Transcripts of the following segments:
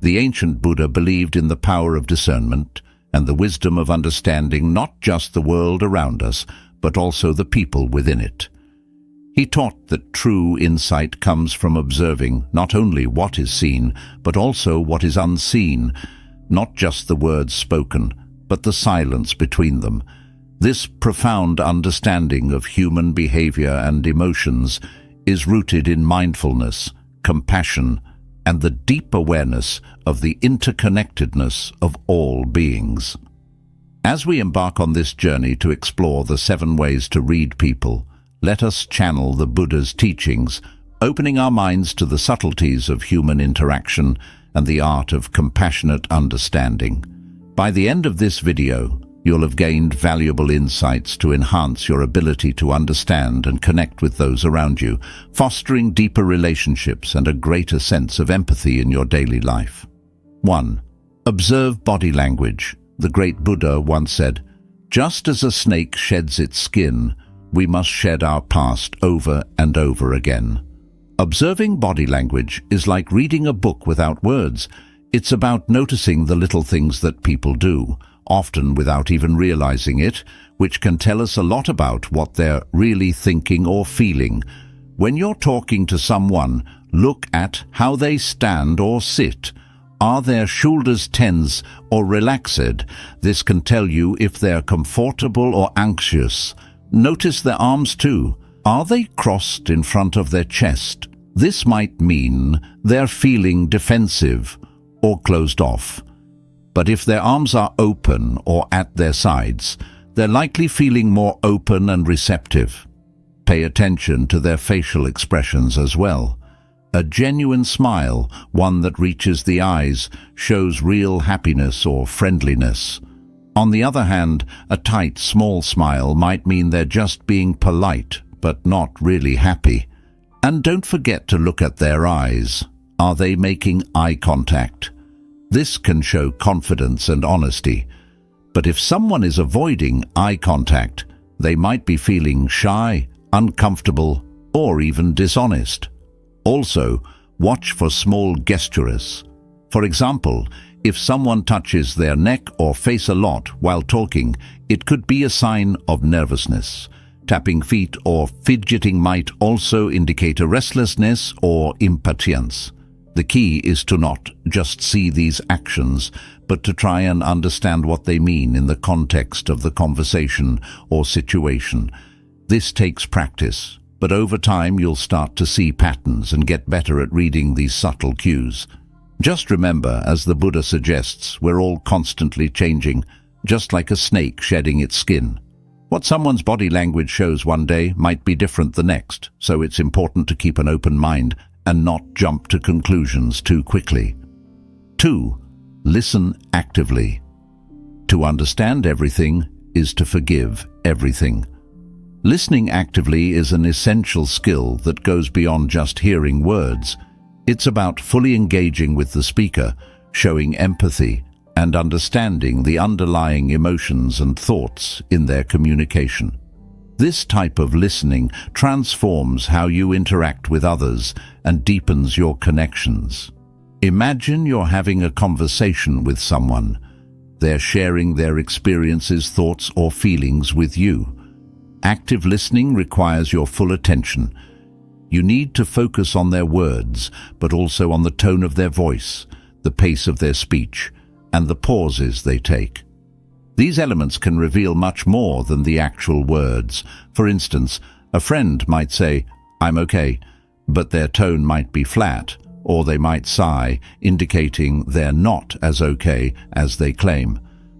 The ancient Buddha believed in the power of discernment and the wisdom of understanding not just the world around us, but also the people within it. He taught that true insight comes from observing not only what is seen, but also what is unseen, not just the words spoken, but the silence between them. This profound understanding of human behavior and emotions is rooted in mindfulness, compassion, and the deep awareness of the interconnectedness of all beings. As we embark on this journey to explore the 7 ways to read people, let us channel the Buddha's teachings, opening our minds to the subtleties of human interaction and the art of compassionate understanding. By the end of this video, you'll have gained valuable insights to enhance your ability to understand and connect with those around you, fostering deeper relationships and a greater sense of empathy in your daily life. 1. Observe body language. The great Buddha once said, "Just as a snake sheds its skin, we must shed our past over and over again." Observing body language is like reading a book without words. It's about noticing the little things that people do, often without even realizing it, which can tell us a lot about what they're really thinking or feeling. When you're talking to someone, look at how they stand or sit. Are their shoulders tense or relaxed? This can tell you if they're comfortable or anxious. Notice their arms too. Are they crossed in front of their chest? This might mean they're feeling defensive or closed off. But if their arms are open or at their sides, they're likely feeling more open and receptive. Pay attention to their facial expressions as well. A genuine smile, one that reaches the eyes, shows real happiness or friendliness. On the other hand, a tight, small smile might mean they're just being polite, but not really happy. And don't forget to look at their eyes. Are they making eye contact? This can show confidence and honesty. But if someone is avoiding eye contact, they might be feeling shy, uncomfortable, or even dishonest. Also, watch for small gestures. For example, if someone touches their neck or face a lot while talking, it could be a sign of nervousness. Tapping feet or fidgeting might also indicate a restlessness or impatience. The key is to not just see these actions, but to try and understand what they mean in the context of the conversation or situation. This takes practice, but over time you'll start to see patterns and get better at reading these subtle cues. Just remember, as the Buddha suggests, we're all constantly changing, just like a snake shedding its skin. What someone's body language shows one day might be different the next, so it's important to keep an open mind and not jump to conclusions too quickly. 2. Listen actively. To understand everything is to forgive everything. Listening actively is an essential skill that goes beyond just hearing words. It's about fully engaging with the speaker, showing empathy, and understanding the underlying emotions and thoughts in their communication. This type of listening transforms how you interact with others and deepens your connections. Imagine you're having a conversation with someone. They're sharing their experiences, thoughts, or feelings with you. Active listening requires your full attention. You need to focus on their words, but also on the tone of their voice, the pace of their speech, and the pauses they take. These elements can reveal much more than the actual words. For instance, a friend might say, "I'm okay," but their tone might be flat, or they might sigh, indicating they're not as okay as they claim.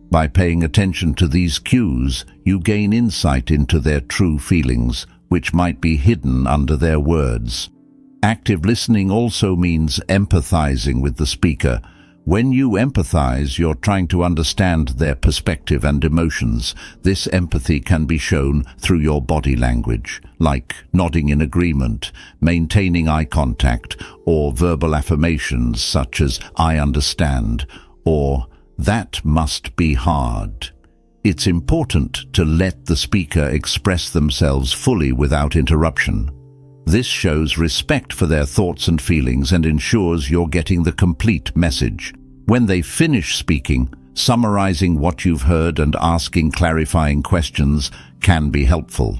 By paying attention to these cues, you gain insight into their true feelings, which might be hidden under their words. Active listening also means empathizing with the speaker. When you empathize, you're trying to understand their perspective and emotions. This empathy can be shown through your body language, like nodding in agreement, maintaining eye contact, or verbal affirmations such as "I understand," or "That must be hard." It's important to let the speaker express themselves fully without interruption. This shows respect for their thoughts and feelings and ensures you're getting the complete message. When they finish speaking, summarizing what you've heard and asking clarifying questions can be helpful.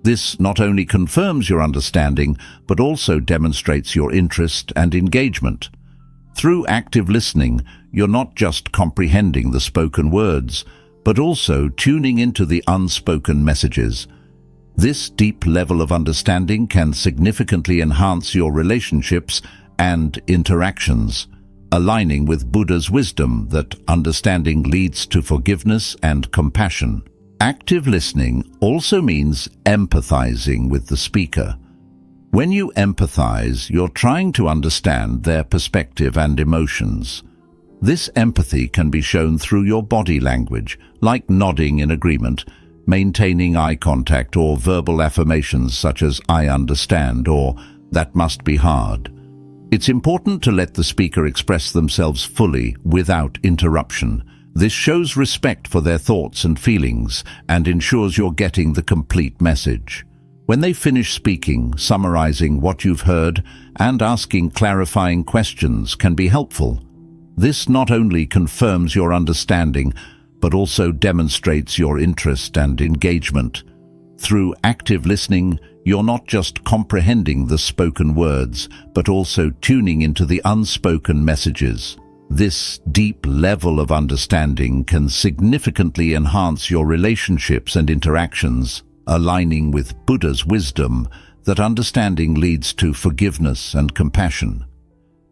This not only confirms your understanding, but also demonstrates your interest and engagement. Through active listening, you're not just comprehending the spoken words, but also tuning into the unspoken messages. This deep level of understanding can significantly enhance your relationships and interactions, aligning with Buddha's wisdom that understanding leads to forgiveness and compassion. Active listening also means empathizing with the speaker. When you empathize, you're trying to understand their perspective and emotions. This empathy can be shown through your body language, like nodding in agreement, maintaining eye contact, or verbal affirmations such as "I understand" or "that must be hard." It's important to let the speaker express themselves fully without interruption. This shows respect for their thoughts and feelings and ensures you're getting the complete message. When they finish speaking, summarizing what you've heard and asking clarifying questions can be helpful. This not only confirms your understanding, but also demonstrates your interest and engagement. Through active listening, you're not just comprehending the spoken words, but also tuning into the unspoken messages. This deep level of understanding can significantly enhance your relationships and interactions, aligning with Buddha's wisdom that understanding leads to forgiveness and compassion.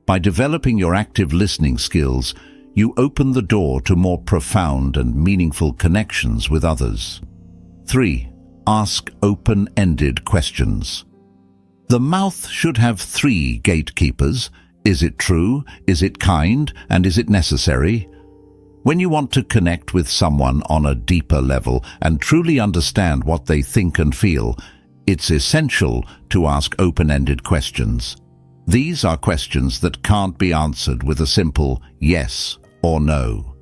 By developing your active listening skills, you open the door to more profound and meaningful connections with others. 3. Ask open-ended questions. The mouth should have 3 gatekeepers. Is it true? Is it kind? And is it necessary? When you want to connect with someone on a deeper level and truly understand what they think and feel, it's essential to ask open-ended questions. These are questions that can't be answered with a simple yes or no.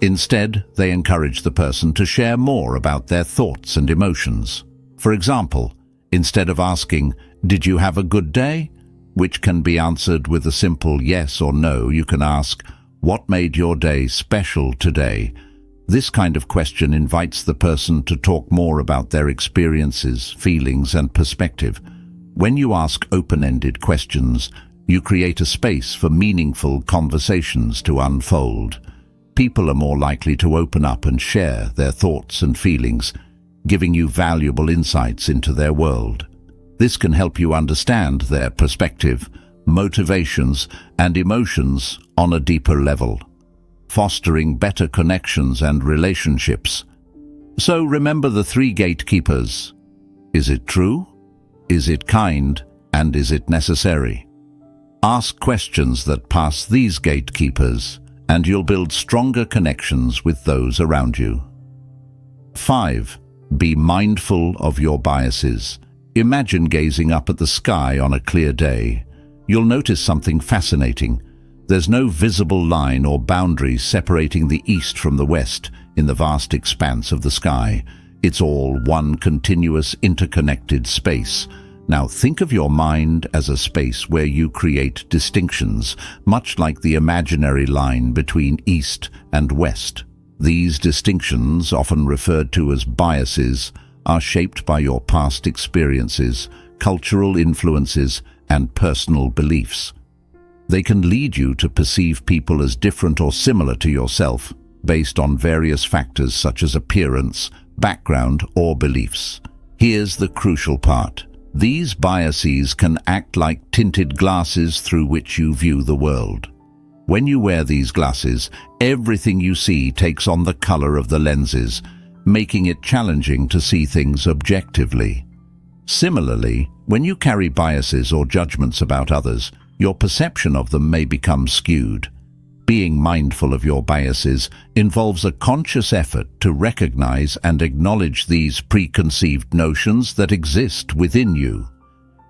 Instead, they encourage the person to share more about their thoughts and emotions. For example, instead of asking, "Did you have a good day?" which can be answered with a simple yes or no, you can ask, "What made your day special today?" This kind of question invites the person to talk more about their experiences, feelings, and perspective. When you ask open-ended questions, you create a space for meaningful conversations to unfold. People are more likely to open up and share their thoughts and feelings, giving you valuable insights into their world. This can help you understand their perspective, motivations, and emotions on a deeper level, fostering better connections and relationships. So remember the 3 gatekeepers. Is it true? Is it kind? And is it necessary? Ask questions that pass these gatekeepers, and you'll build stronger connections with those around you. 5. Be mindful of your biases. Imagine gazing up at the sky on a clear day. You'll notice something fascinating. There's no visible line or boundary separating the east from the west in the vast expanse of the sky. It's all one continuous, interconnected space. Now think of your mind as a space where you create distinctions, much like the imaginary line between east and west. These distinctions, often referred to as biases, are shaped by your past experiences, cultural influences, and personal beliefs. They can lead you to perceive people as different or similar to yourself, based on various factors such as appearance, background, or beliefs. Here's the crucial part. These biases can act like tinted glasses through which you view the world. When you wear these glasses, everything you see takes on the color of the lenses, making it challenging to see things objectively. Similarly, when you carry biases or judgments about others, your perception of them may become skewed. Being mindful of your biases involves a conscious effort to recognize and acknowledge these preconceived notions that exist within you.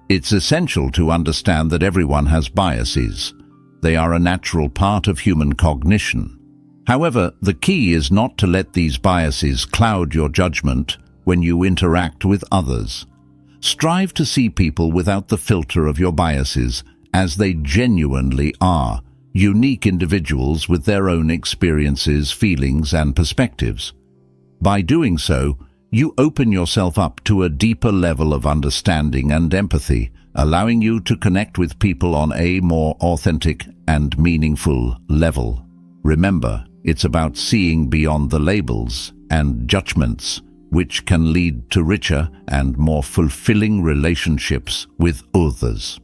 It's essential to understand that everyone has biases. They are a natural part of human cognition. However, the key is not to let these biases cloud your judgment when you interact with others. Strive to see people without the filter of your biases, as they genuinely are, unique individuals with their own experiences, feelings, and perspectives. By doing so, you open yourself up to a deeper level of understanding and empathy, allowing you to connect with people on a more authentic and meaningful level. Remember, it's about seeing beyond the labels and judgments, which can lead to richer and more fulfilling relationships with others.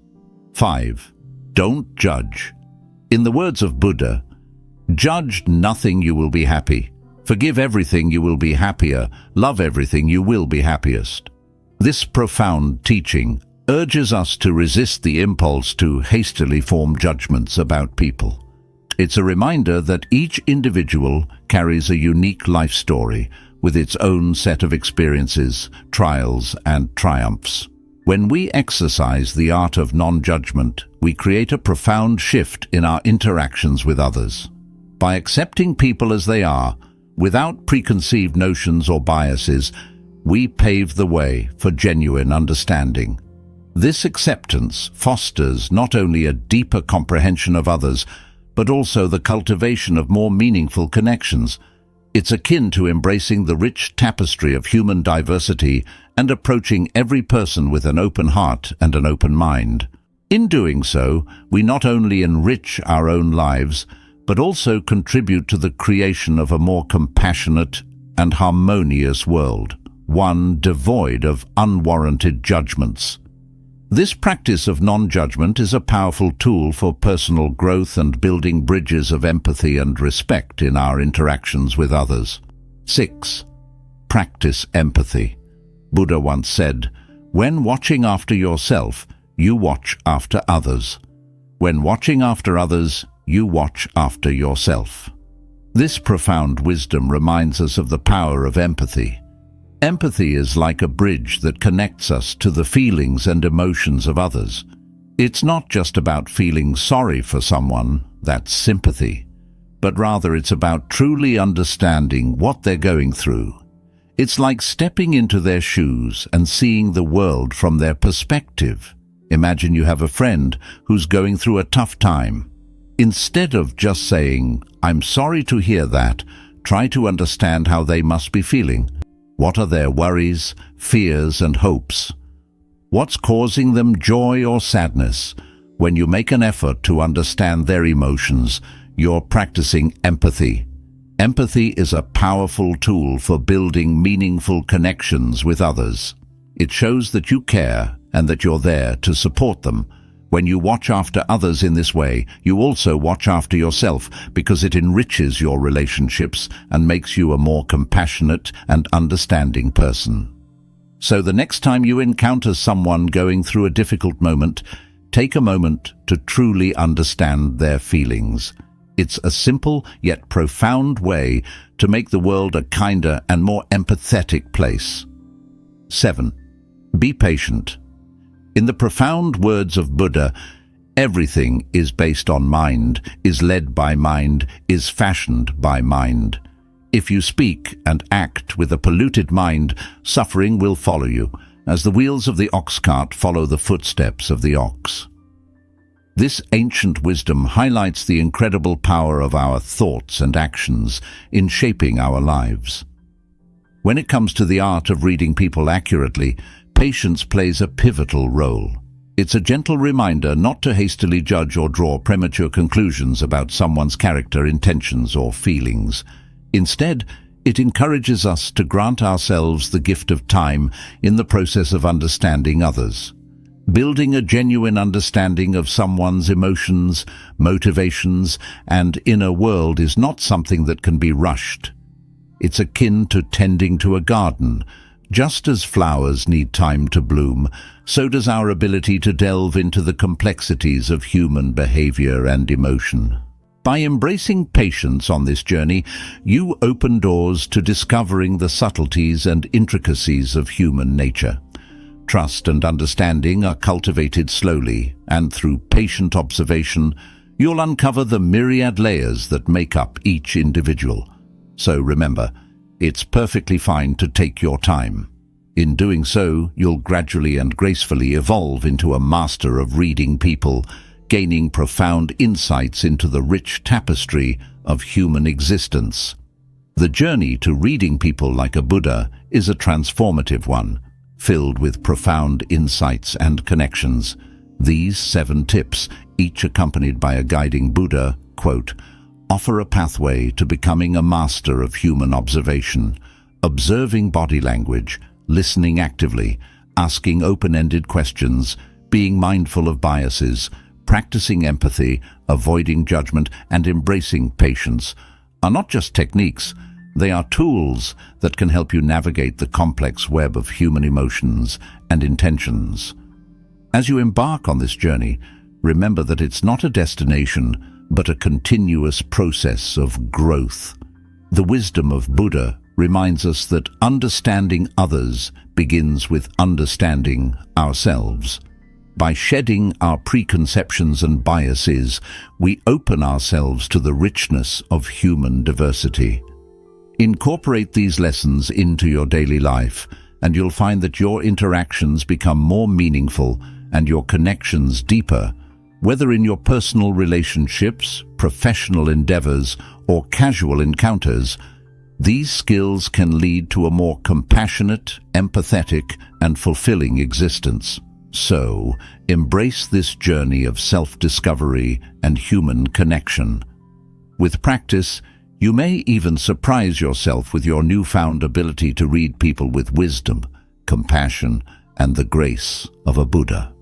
5. Don't judge. In the words of Buddha, "Judge nothing, you will be happy. Forgive everything, you will be happier. Love everything, you will be happiest." This profound teaching urges us to resist the impulse to hastily form judgments about people. It's a reminder that each individual carries a unique life story with its own set of experiences, trials, and triumphs. When we exercise the art of non-judgment, we create a profound shift in our interactions with others. By accepting people as they are, without preconceived notions or biases, we pave the way for genuine understanding. This acceptance fosters not only a deeper comprehension of others, but also the cultivation of more meaningful connections. It's akin to embracing the rich tapestry of human diversity and approaching every person with an open heart and an open mind. In doing so, we not only enrich our own lives, but also contribute to the creation of a more compassionate and harmonious world, one devoid of unwarranted judgments. This practice of non-judgment is a powerful tool for personal growth and building bridges of empathy and respect in our interactions with others. 6. Practice empathy. Buddha once said, "When watching after yourself, you watch after others. When watching after others, you watch after yourself." This profound wisdom reminds us of the power of empathy. Empathy is like a bridge that connects us to the feelings and emotions of others. It's not just about feeling sorry for someone, that's sympathy, but rather it's about truly understanding what they're going through. It's like stepping into their shoes and seeing the world from their perspective. Imagine you have a friend who's going through a tough time. Instead of just saying, "I'm sorry to hear that," try to understand how they must be feeling. What are their worries, fears, and hopes? What's causing them joy or sadness? When you make an effort to understand their emotions, you're practicing empathy. Empathy is a powerful tool for building meaningful connections with others. It shows that you care and that you're there to support them. When you watch after others in this way, you also watch after yourself because it enriches your relationships and makes you a more compassionate and understanding person. So the next time you encounter someone going through a difficult moment, take a moment to truly understand their feelings. It's a simple yet profound way to make the world a kinder and more empathetic place. 7. Be patient. In the profound words of Buddha, everything is based on mind, is led by mind, is fashioned by mind. If you speak and act with a polluted mind, suffering will follow you, as the wheels of the ox cart follow the footsteps of the ox. This ancient wisdom highlights the incredible power of our thoughts and actions in shaping our lives. When it comes to the art of reading people accurately, patience plays a pivotal role. It's a gentle reminder not to hastily judge or draw premature conclusions about someone's character, intentions, or feelings. Instead, it encourages us to grant ourselves the gift of time in the process of understanding others. Building a genuine understanding of someone's emotions, motivations, and inner world is not something that can be rushed. It's akin to tending to a garden. Just as flowers need time to bloom, so does our ability to delve into the complexities of human behavior and emotion. By embracing patience on this journey, you open doors to discovering the subtleties and intricacies of human nature. Trust and understanding are cultivated slowly, and through patient observation, you'll uncover the myriad layers that make up each individual. So remember, it's perfectly fine to take your time. In doing so, you'll gradually and gracefully evolve into a master of reading people, gaining profound insights into the rich tapestry of human existence. The journey to reading people like a Buddha is a transformative one, filled with profound insights and connections. These 7 tips, each accompanied by a guiding Buddha quote, offer a pathway to becoming a master of human observation, observing body language, listening actively, asking open-ended questions, being mindful of biases, practicing empathy, avoiding judgment, and embracing patience are not just techniques, they are tools that can help you navigate the complex web of human emotions and intentions. As you embark on this journey, remember that it's not a destination, but a continuous process of growth. The wisdom of Buddha reminds us that understanding others begins with understanding ourselves. By shedding our preconceptions and biases, we open ourselves to the richness of human diversity. Incorporate these lessons into your daily life, and you'll find that your interactions become more meaningful and your connections deeper. Whether in your personal relationships, professional endeavors, or casual encounters, these skills can lead to a more compassionate, empathetic, and fulfilling existence. So, embrace this journey of self-discovery and human connection. With practice, you may even surprise yourself with your newfound ability to read people with wisdom, compassion, and the grace of a Buddha.